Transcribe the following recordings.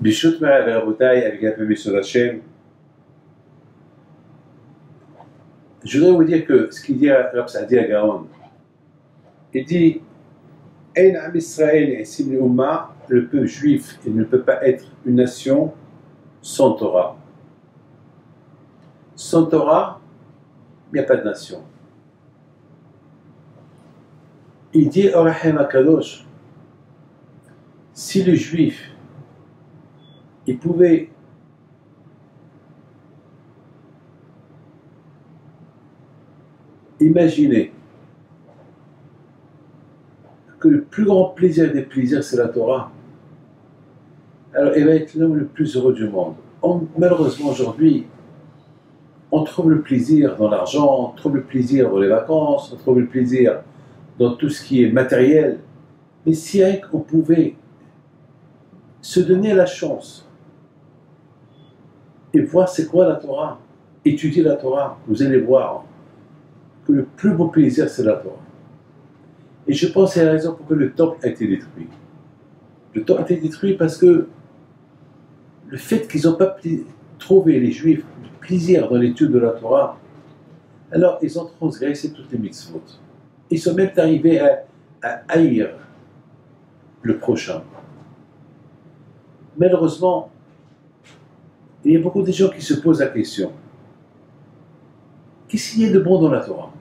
Bishut Mara Rabotai avec un peu Mishur Hashem. Je voudrais vous dire que ce qu'il dit à Rab Sa'di Gaon, il dit Ein Am Israël et Simli Umma, le peuple juif, il ne peut pas être une nation sans Torah. Sans Torah, il n'y a pas de nation. Il dit Orahem Akadosh, si le juif il pouvait imaginer que le plus grand plaisir des plaisirs c'est la Torah, alors il va être l'homme le plus heureux du monde. Malheureusement aujourd'hui, on trouve le plaisir dans l'argent, on trouve le plaisir dans les vacances, on trouve le plaisir dans tout ce qui est matériel. Mais si on pouvait se donner la chance et voir c'est quoi la Torah, étudier la Torah, vous allez voir que le plus beau plaisir c'est la Torah. Et je pense que c'est la raison pour laquelle le temple a été détruit. Le temple a été détruit parce que le fait qu'ils n'ont pas trouvé, les Juifs, le plaisir dans l'étude de la Torah, alors ils ont transgressé toutes les mitzvot. Ils sont même arrivés à haïr le prochain. Malheureusement, il y a beaucoup de gens qui se posent la question, qu'est-ce qu'il y a de bon dans la Torah?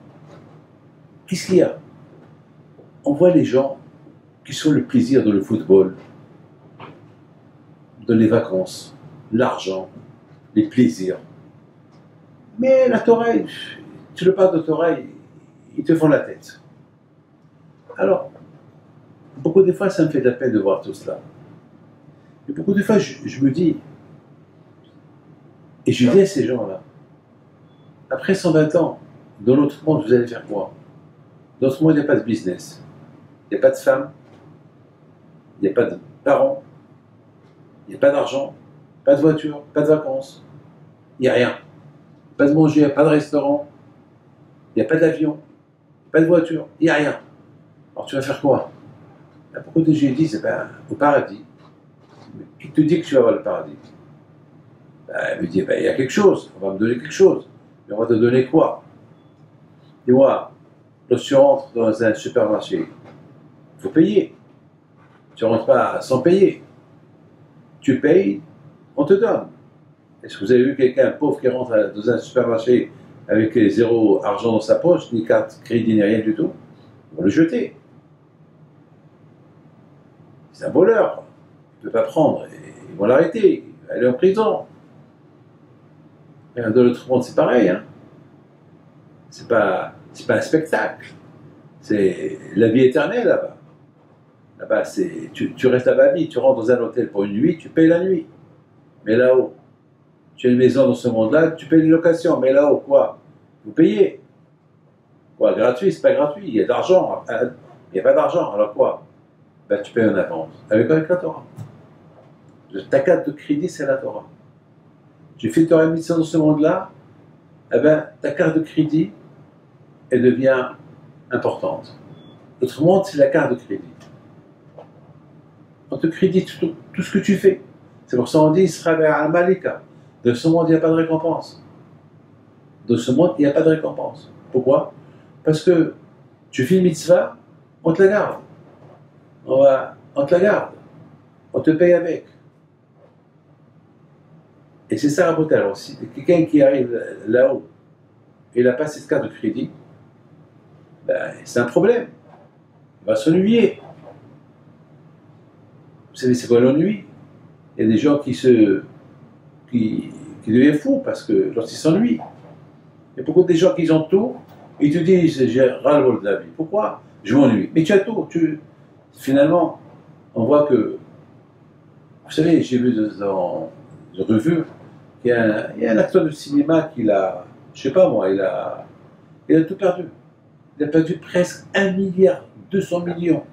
Qu'est-ce qu'il y a? On voit les gens qui sont le plaisir dans le football, dans les vacances, l'argent, les plaisirs. Mais la Torah, tu le parles de Torah, ils te font la tête. Alors, beaucoup de fois, ça me fait de la peine de voir tout cela. Et beaucoup de fois, je me dis, et je dis à ces gens-là, après 120 ans, dans notre monde, vous allez faire quoi? Dans notre monde, il n'y a pas de business, il n'y a pas de femmes, il n'y a pas de parents, il n'y a pas d'argent, pas de voiture, pas de vacances, il n'y a rien. Pas de manger, pas de restaurant, il n'y a pas d'avion, pas de voiture, il n'y a rien. Alors tu vas faire quoi? Beaucoup de gens disent, au paradis. Mais qui te dit que tu vas avoir le paradis? Elle me dit, il y a quelque chose, on va me donner quelque chose. Mais on va te donner quoi? Dis-moi, lorsque tu rentres dans un supermarché, il faut payer. Tu ne rentres pas sans payer. Tu payes, on te donne. Est-ce que vous avez vu quelqu'un pauvre qui rentre dans un supermarché avec zéro argent dans sa poche, ni carte crédit, ni rien du tout? Ils vont le jeter. C'est un voleur. Il ne peut pas prendre. Ils vont l'arrêter. Il va aller en prison. Et dans l'autre monde, c'est pareil. Hein. C'est pas un spectacle. C'est la vie éternelle là-bas. Là-bas, tu restes là-bas à vie. Tu rentres dans un hôtel pour une nuit, tu payes la nuit. Mais là-haut, tu as une maison dans ce monde-là, tu payes une location. Mais là-haut, quoi? Vous payez. Quoi? Gratuit? C'est pas gratuit. Il y a de l'argent. Il n'y a pas d'argent. Alors quoi? Tu payes en avance. Avec la Torah. Ta carte de crédit, c'est la Torah. Tu fais ta mission dans ce monde-là, ta carte de crédit, elle devient importante. Notre monde, c'est la carte de crédit. On te crédite tout ce que tu fais. C'est pour ça qu'on dit Israël al-Malika. Dans ce monde, il n'y a pas de récompense. Dans ce monde, il n'y a pas de récompense. Pourquoi? Parce que tu fais une mitzvah, on te la garde. On te la garde. On te paye avec. Et c'est ça la beauté. Alors, si quelqu'un qui arrive là-haut, il n'a pas cette carte de crédit, c'est un problème. Il va s'ennuyer. Vous savez, c'est quoi l'ennui? Il y a des gens qui deviennent fous parce que lorsqu'ils s'ennuient. Il y a beaucoup de gens qui ont tout, et ils te disent, j'ai ras-le-bol de la vie. Pourquoi? Je m'ennuie. Mais tu as tout. Finalement, on voit que, vous savez, j'ai vu dans une revue, il y a un acteur de cinéma qui a, je sais pas moi, il a tout perdu. Il a perdu presque 1,2 milliard,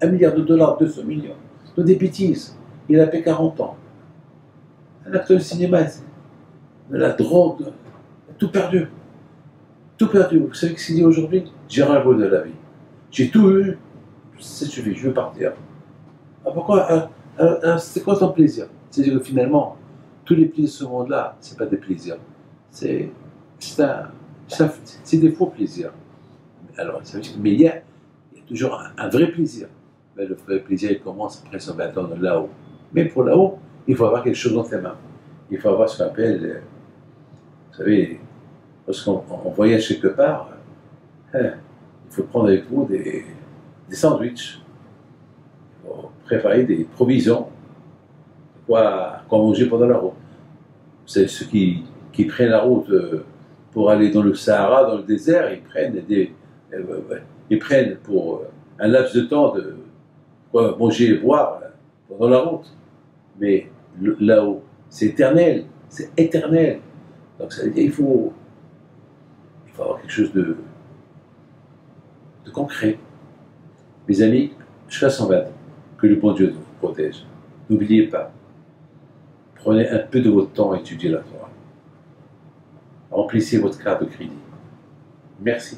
1 milliard de dollars, 200 millions. Dans des bêtises. Il a fait 40 ans. Un acteur de cinéma, de la drogue, tout perdu. Tout perdu. Vous savez ce qu'il dit aujourd'hui? J'ai ras-le-bol de la vie. J'ai tout eu. Ça suffit, je veux partir. Pourquoi? C'est quoi ton plaisir? C'est-à-dire que finalement, tous les plaisirs de ce monde-là, ce n'est pas des plaisirs. C'est des faux plaisirs. Alors, ça veut dire, mais il y a toujours un vrai plaisir. Mais le vrai plaisir, il commence après 120 ans de là-haut. Mais pour là-haut, il faut avoir quelque chose dans tes mains. Il faut avoir ce qu'on appelle, vous savez, lorsqu'on voyage quelque part, il faut prendre avec vous des sandwichs, il faut préparer des provisions, quoi manger pendant la route. C'est ceux qui prennent la route pour aller dans le Sahara, dans le désert, ils prennent pour un laps de temps de quoi manger et boire pendant la route. Mais là-haut, c'est éternel, c'est éternel. Donc ça veut dire qu'il faut avoir quelque chose de concret. Mes amis, jusqu'à 120 ans, que le bon Dieu vous protège. N'oubliez pas, prenez un peu de votre temps à étudier la Torah. Remplissez votre carte de crédit. Merci.